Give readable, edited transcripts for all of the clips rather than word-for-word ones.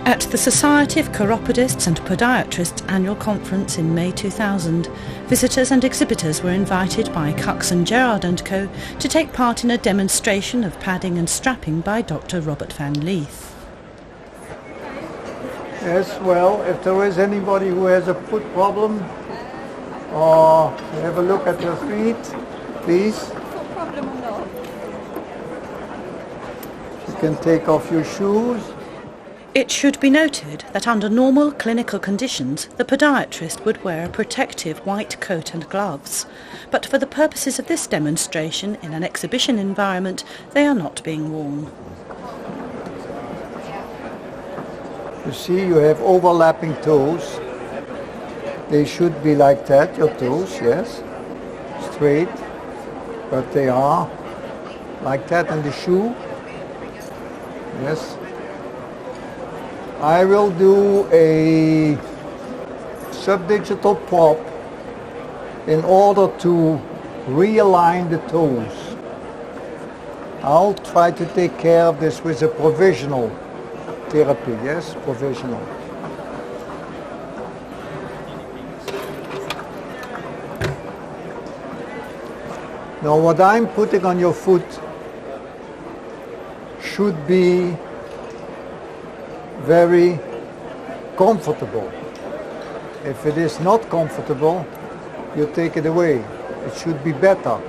At the Society of Chiropodists and Podiatrists annual conference in May 2000, visitors and exhibitors were invited by Cuxon, Gerard & Co. to take part in a demonstration of padding and strapping by Dr. Robert van Lith. Yes, well, if there is anybody who has a foot problem, or have a look at your feet, please. Foot problem or not? You can take off your shoes. It should be noted that under normal clinical conditions, the podiatrist would wear a protective white coat and gloves. But for the purposes of this demonstration in an exhibition environment, they are not being worn. You see, you have overlapping toes. They should be like that, your toes, yes, straight, but they are like that in the shoe, yes. I will do a subdigital prop in order to realign the toes. I'll try to take care of this with a provisional therapy, yes, provisional. Now what I'm putting on your foot should be very comfortable. If it is not comfortable, you take it away. It should be better.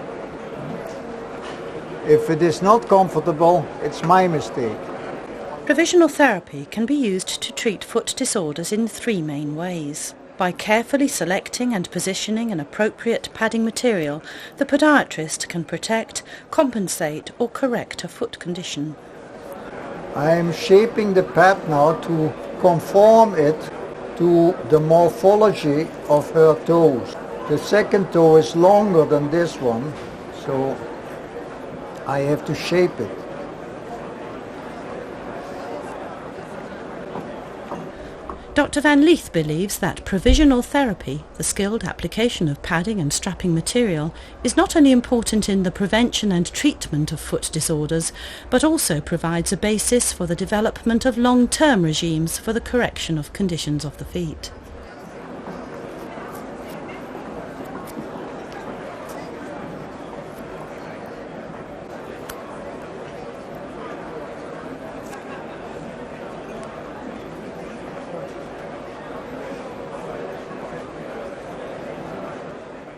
If it is not comfortable, it's my mistake. Provisional therapy can be used to treat foot disorders in three main ways. By carefully selecting and positioning an appropriate padding material, the podiatrist can protect, compensate or correct a foot condition. I am shaping the pad now to conform it to the morphology of her toes. The second toe is longer than this one, so I have to shape it. Dr. van Lith believes that provisional therapy, the skilled application of padding and strapping material, is not only important in the prevention and treatment of foot disorders, but also provides a basis for the development of long-term regimes for the correction of conditions of the feet.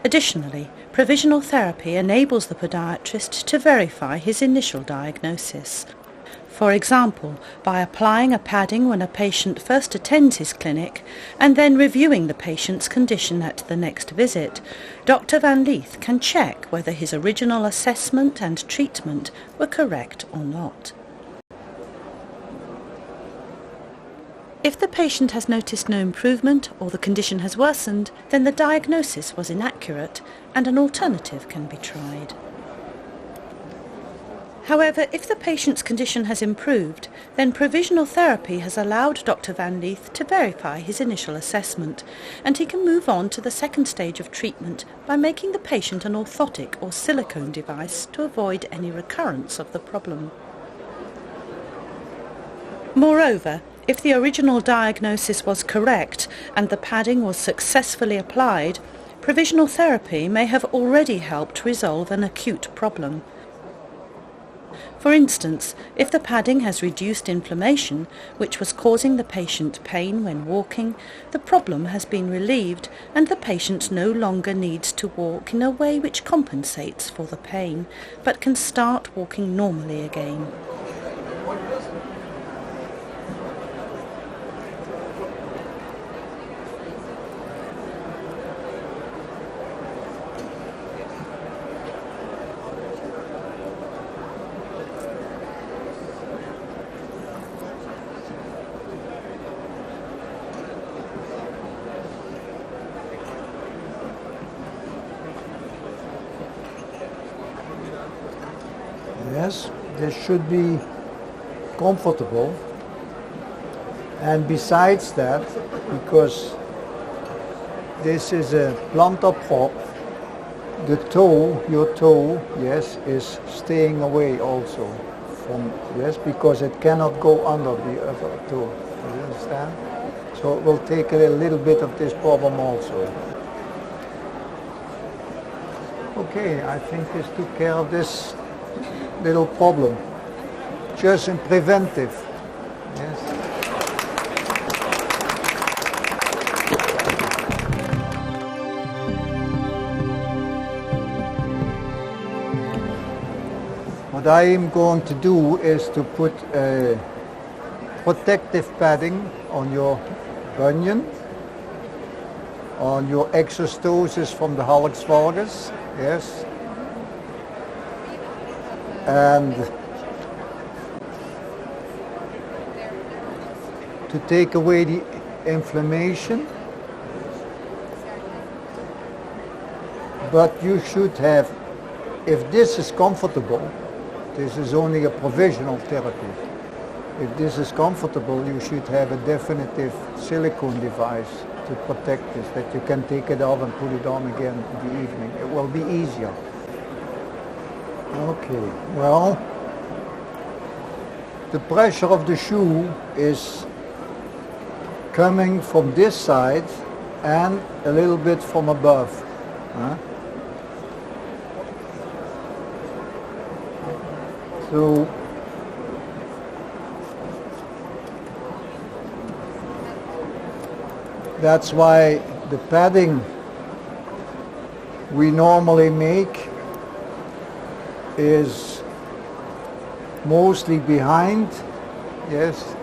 Additionally, provisional therapy enables the podiatrist to verify his initial diagnosis. For example, by applying a padding when a patient first attends his clinic and then reviewing the patient's condition at the next visit, Dr. van Lith can check whether his original assessment and treatment were correct or not. If the patient has noticed no improvement or the condition has worsened, then the diagnosis was inaccurate and an alternative can be tried. However, if the patient's condition has improved, then provisional therapy has allowed Dr. van Lith to verify his initial assessment, and he can move on to the second stage of treatment by making the patient an orthotic or silicone device to avoid any recurrence of the problem. Moreover, if the original diagnosis was correct and the padding was successfully applied, provisional therapy may have already helped resolve an acute problem. For instance, if the padding has reduced inflammation, which was causing the patient pain when walking, the problem has been relieved and the patient no longer needs to walk in a way which compensates for the pain, but can start walking normally again. Yes, this should be comfortable. And besides that, because this is a plantar prop, the toe, your toe, yes, is staying away also from, yes, because it cannot go under the other toe. You understand? So it will take a little bit of this problem also. Okay, I think this took care of this little problem. Just in preventive. Yes. What I am going to do is to put a protective padding on your bunion, on your exostosis from the hallux valgus, yes, and to take away the inflammation. But you should have, if this is comfortable, this is only a provisional therapy. If this is comfortable, you should have a definitive silicone device to protect this, that you can take it off and put it on again in the evening. It will be easier. Okay, well, the pressure of the shoe is coming from this side and a little bit from above. Huh? So that's why the padding we normally make is mostly behind, yes,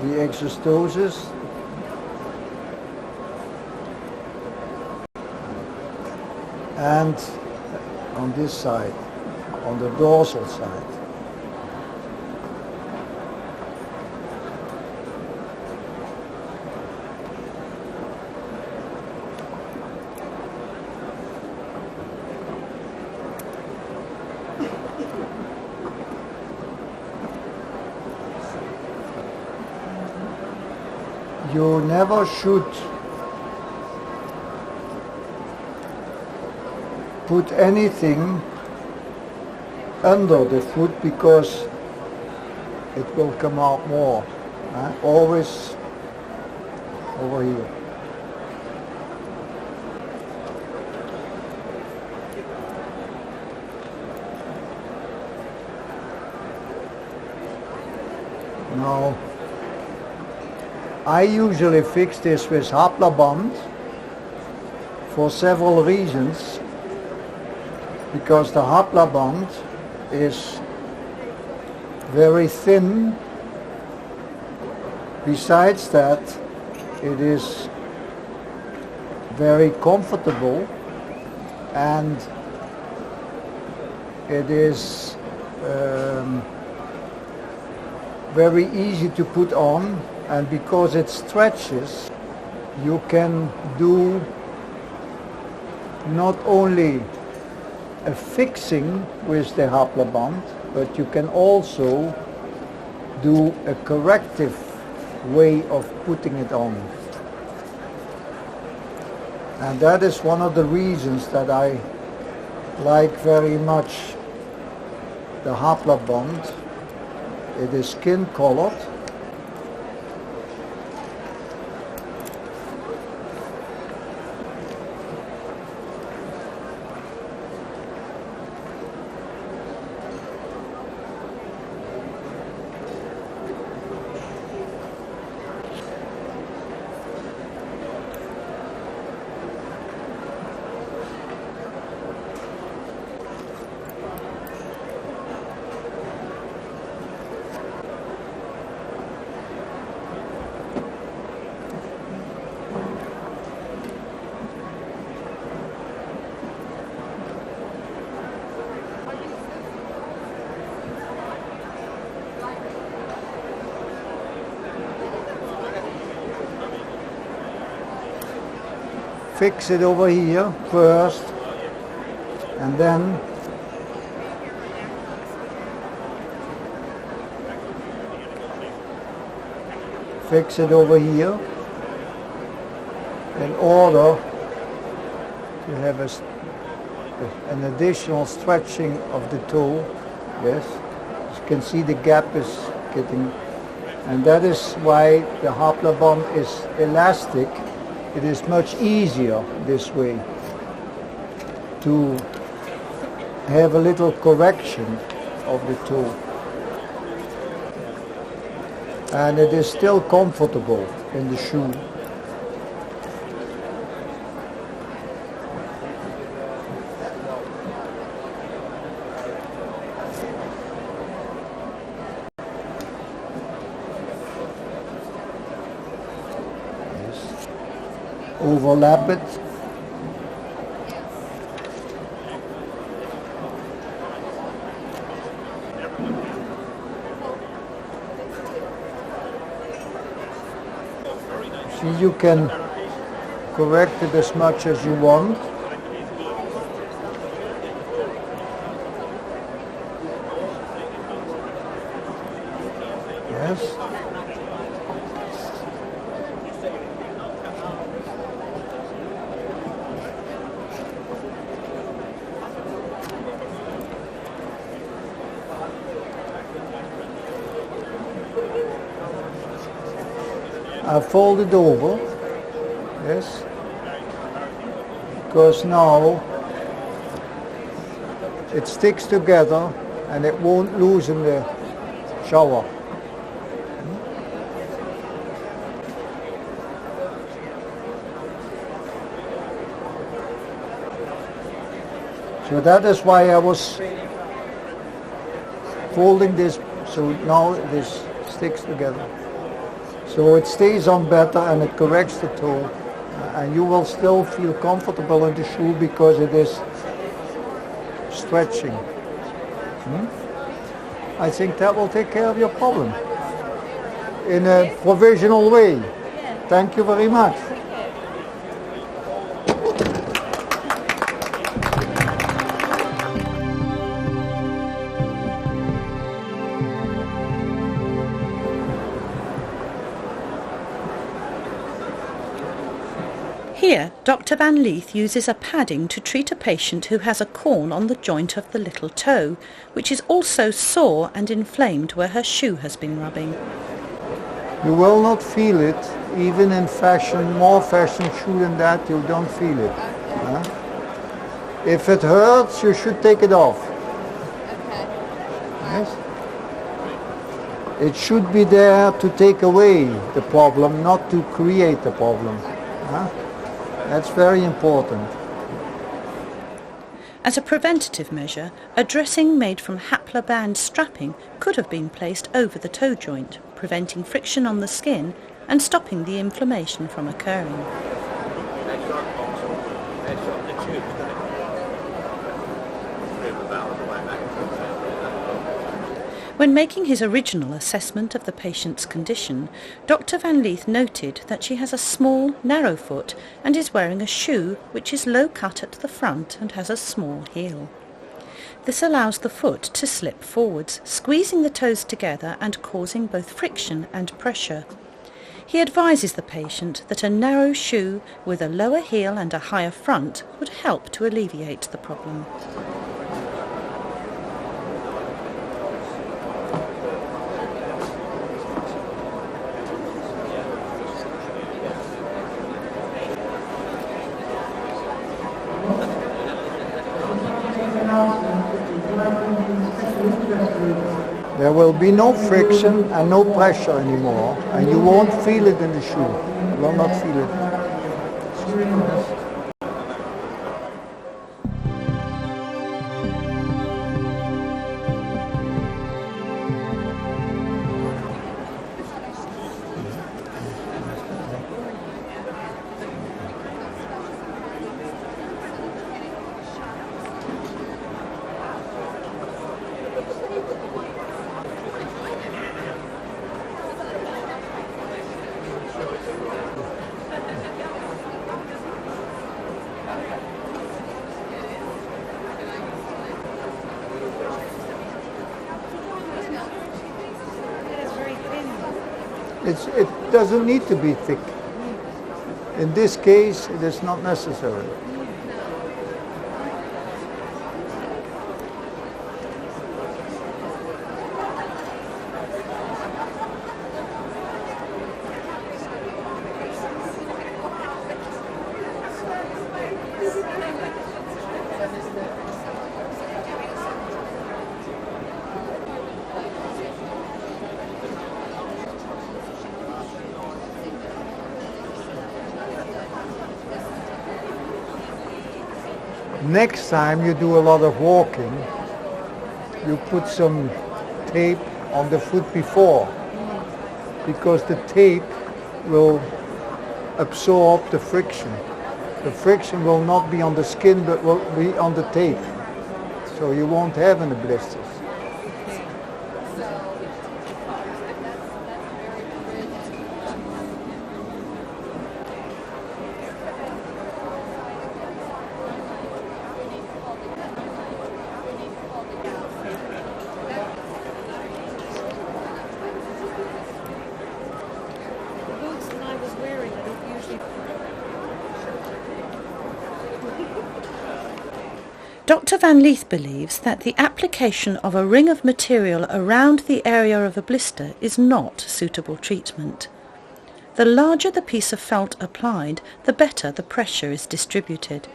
the exostosis. And on this side, on the dorsal side. You never should put anything under the foot because it will come out more. Always over here. Now, I usually fix this with Hapla band for several reasons, because the Hapla band is very thin. Besides that, it is very comfortable and it is very easy to put on, and because it stretches, you can do not only a fixing with the Hapla band, but you can also do a corrective way of putting it on. And that is one of the reasons that I like very much the Hapla band. It is skin colored. Fix it over here first, and then fix it over here in order to have an additional stretching of the toe, yes, can see the gap is getting, and that is why the Hapla bond is elastic. It is much easier this way to have a little correction of the toe. And it is still comfortable in the shoe. Yes. Overlap it. See, you can correct it as much as you want. Yes. I fold it over, yes, because now it sticks together and it won't loosen the shower. So that is why I was folding this, so now this sticks together. So it stays on better and it corrects the toe, and you will still feel comfortable in the shoe because it is stretching. I think that will take care of your problem in a provisional way. Thank you very much. Here, Dr. Van Lith uses a padding to treat a patient who has a corn on the joint of the little toe, which is also sore and inflamed where her shoe has been rubbing. You will not feel it, even in fashion, more fashion shoe than that, you don't feel it. If it hurts, you should take it off. Okay. Yes? It should be there to take away the problem, not to create the problem. That's very important. As a preventative measure, a dressing made from Hapla band strapping could have been placed over the toe joint, preventing friction on the skin and stopping the inflammation from occurring. When making his original assessment of the patient's condition, Dr. Van Lith noted that she has a small, narrow foot and is wearing a shoe which is low cut at the front and has a small heel. This allows the foot to slip forwards, squeezing the toes together and causing both friction and pressure. He advises the patient that a narrow shoe with a lower heel and a higher front would help to alleviate the problem. There will be no friction and no pressure anymore, and you won't feel it in the shoe. You will not feel it. It doesn't need to be thick. In this case, it is not necessary. Next time you do a lot of walking, you put some tape on the foot before, because the tape will absorb the friction. The friction will not be on the skin but will be on the tape, so you won't have any blisters. Dr. Van Lith believes that the application of a ring of material around the area of a blister is not suitable treatment. The larger the piece of felt applied, the better the pressure is distributed.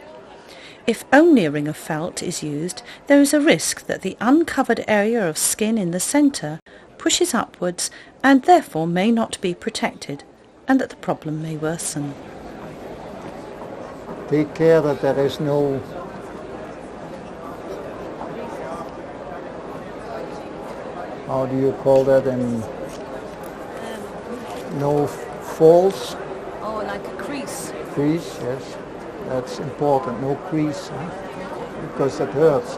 If only a ring of felt is used, there is a risk that the uncovered area of skin in the centre pushes upwards and therefore may not be protected, and that the problem may worsen. Take care that there is no how do you call that, and no false? Oh, like a crease. Crease, yes. That's important, no crease, because that hurts.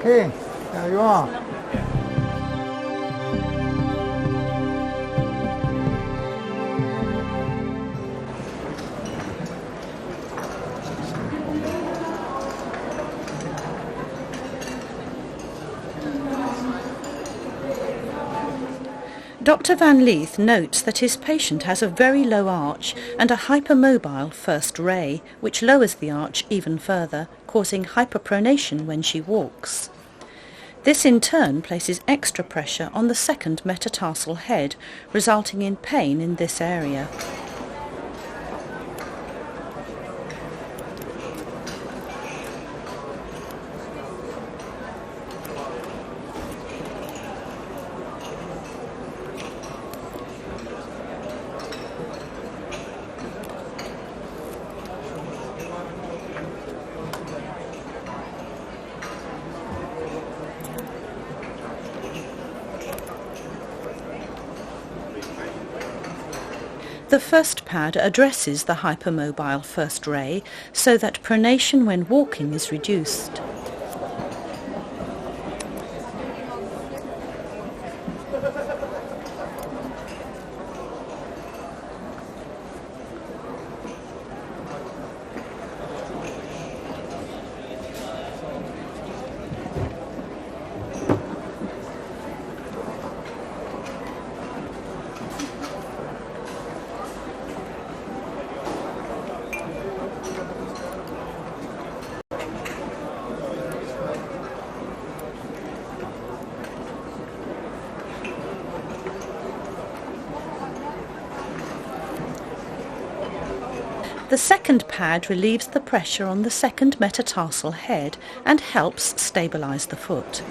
Okay, there you are. Dr. Van Lith notes that his patient has a very low arch and a hypermobile first ray, which lowers the arch even further, causing hyperpronation when she walks. This in turn places extra pressure on the second metatarsal head, resulting in pain in this area. The first pad addresses the hypermobile first ray so that pronation when walking is reduced. The second pad relieves the pressure on the second metatarsal head and helps stabilise the foot.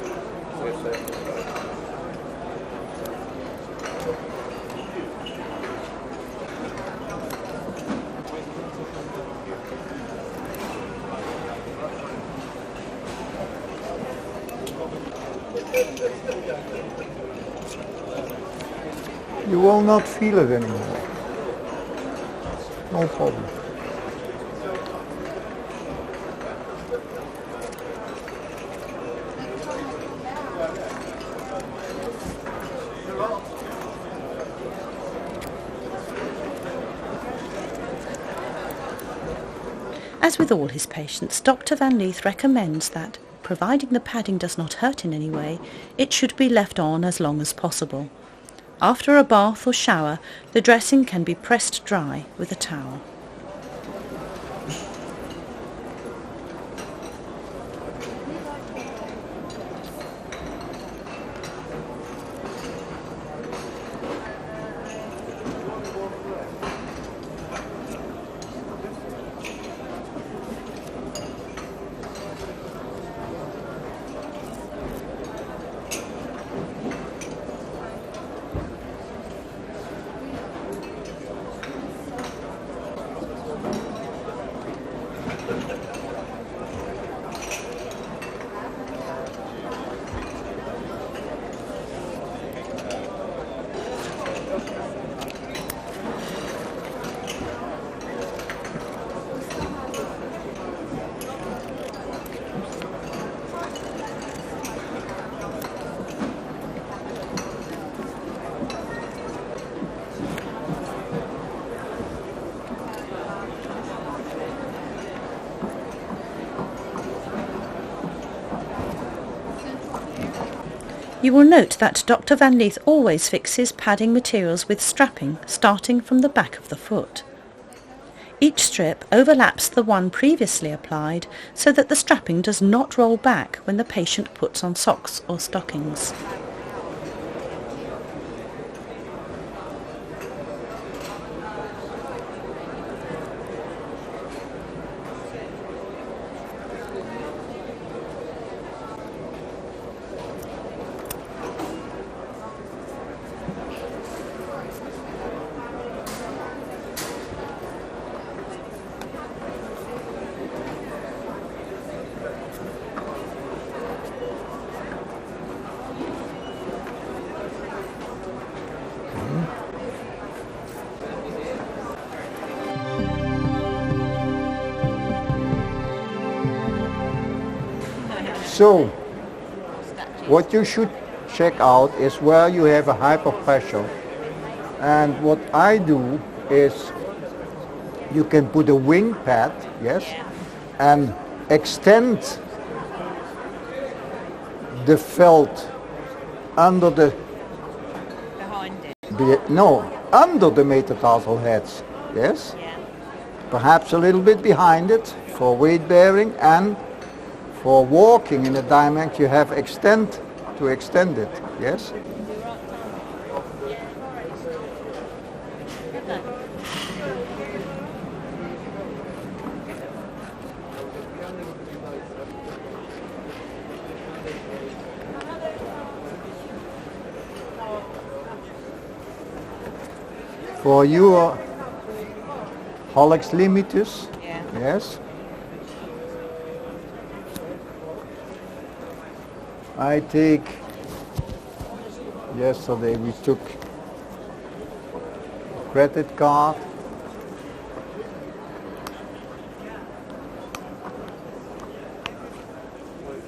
You will not feel it anymore. No problem. As with all his patients, Dr. Van Lith recommends that, providing the padding does not hurt in any way, it should be left on as long as possible. After a bath or shower, the dressing can be pressed dry with a towel. You will note that Dr. Van Lith always fixes padding materials with strapping starting from the back of the foot. Each strip overlaps the one previously applied so that the strapping does not roll back when the patient puts on socks or stockings. So, what you should check out is where you have a hyperpressure. And what I do is you can put a wing pad, yes, and extend the felt under the under the metatarsal heads, yes, perhaps a little bit behind it for weight bearing, and for walking in a diamond you have extend it, yes. For your hallux limitus, yes. I take, yesterday we took a credit card.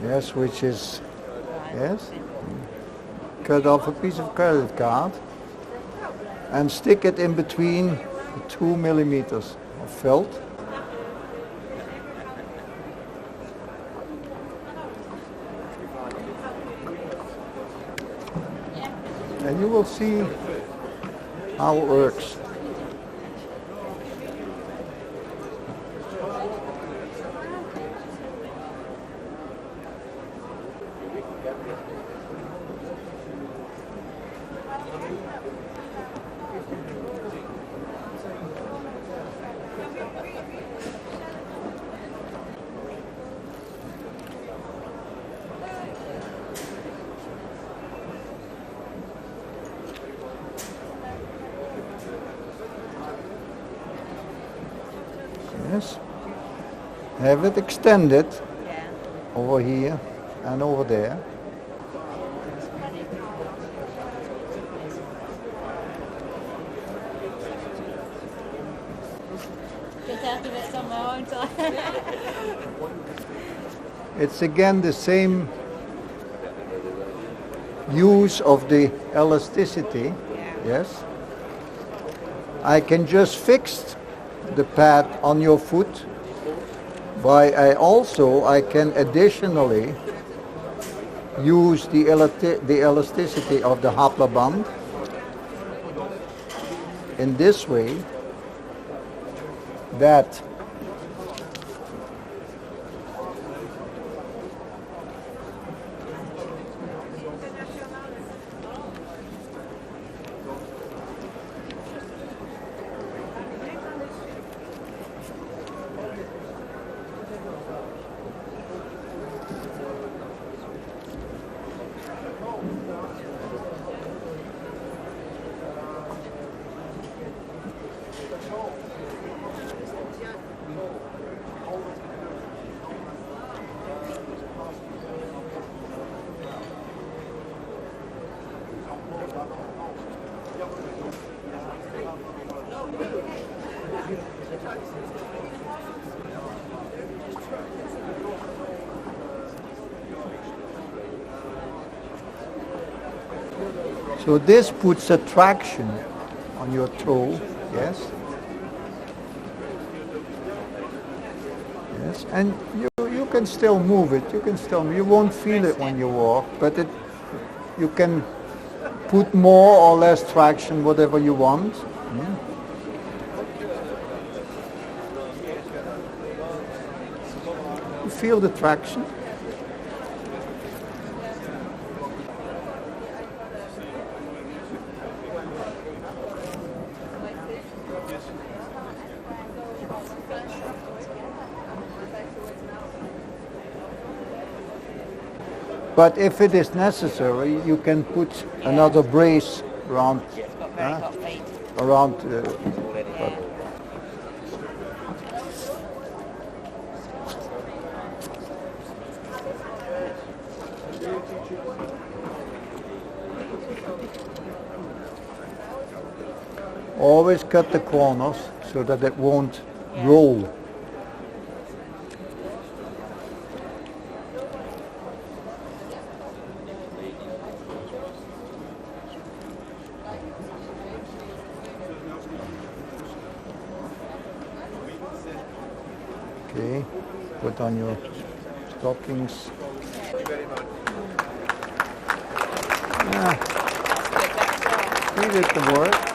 Yes, which is, yes, cut off a piece of credit card and stick it in between the 2 millimeters of felt. And you will see how it works. Yes. Have it extended over here and over there. Get out of it on my own time. It's again the same use of the elasticity. Yes. I can just fix the pad on your foot, but I can additionally use the elasticity of the Hapla band in this way that so this puts a traction on your toe, yes? Yes, and you can still move it, you won't feel it when you walk, but you can put more or less traction, whatever you want. You feel the traction? But if it is necessary, you can put another brace around. Always cut the corners so that it won't roll. Okay, put on your stockings. Yeah, give it the work.